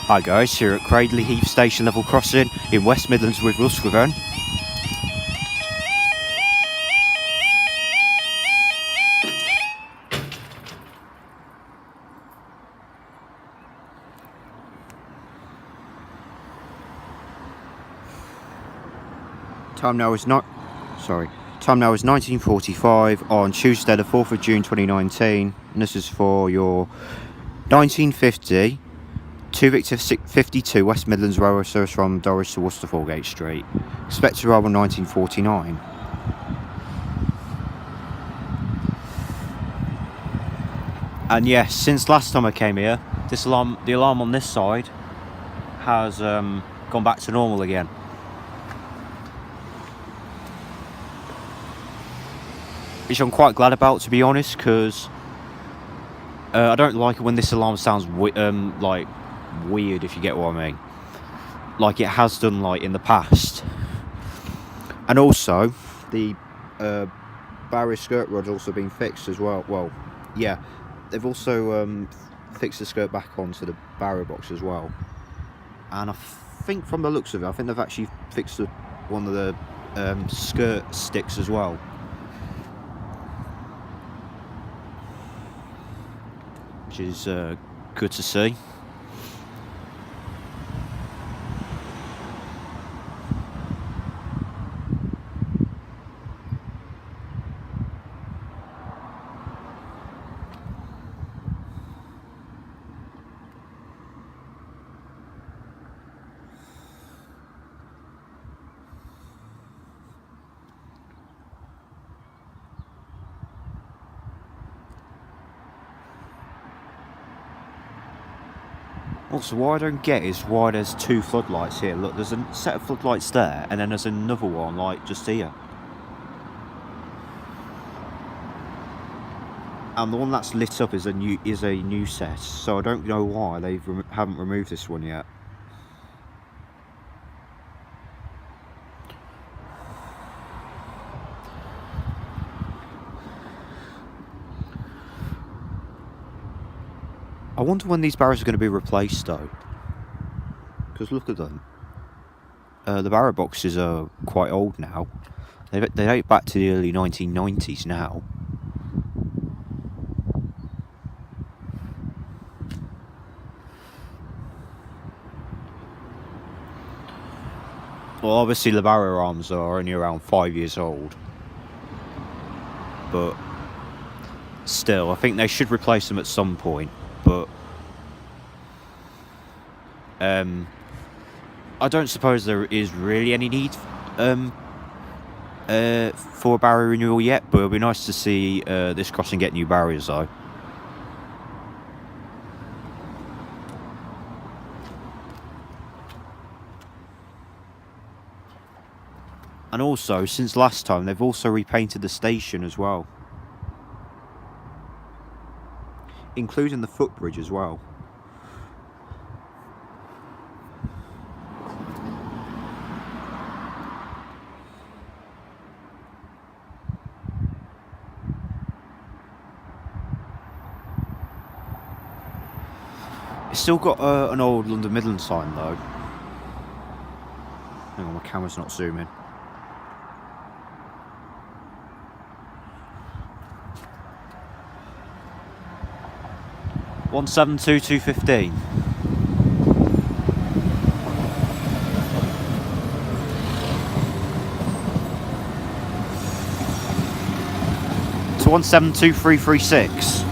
Hi guys, here at Cradley Heath Station Level Crossing in West Midlands with Ruscovern. Time now is 19:45 on Tuesday the 4th of June 2019, and this is for your 1950 2 Victor 52 West Midlands Railway service from Dorridge to Worcester Foregate Street. Expected arrival 1949. And yes, since last time I came here, the alarm on this side has gone back to normal again. Which I'm quite glad about, to be honest, because I don't like it when this alarm sounds like weird, if you get what I mean, like it has done like in the past. And also the barrier skirt rod's also been fixed as well. Well, yeah, they've also fixed the skirt back onto the barrier box as well, and I think from the looks of it, I think they've actually fixed one of the skirt sticks as well, which is good to see. Also, what I don't get is why there's two floodlights here. Look, there's a set of floodlights there, and then there's another one, like, just here. And the one that's lit up is a new set, so I don't know why they haven't removed this one yet. I wonder when these barriers are going to be replaced, though. Because look at them. The barrier boxes are quite old now. They date back to the early 1990s now. Well, obviously the barrier arms are only around 5 years old. But still, I think they should replace them at some point. But I don't suppose there is really any need for a barrier renewal yet, but it'll be nice to see this crossing get new barriers though. And also, since last time, they've also repainted the station as well, including the footbridge as well. It's still got an old W.Midlands sign though. Hang on, my camera's not zooming. (172,215). To 172,336.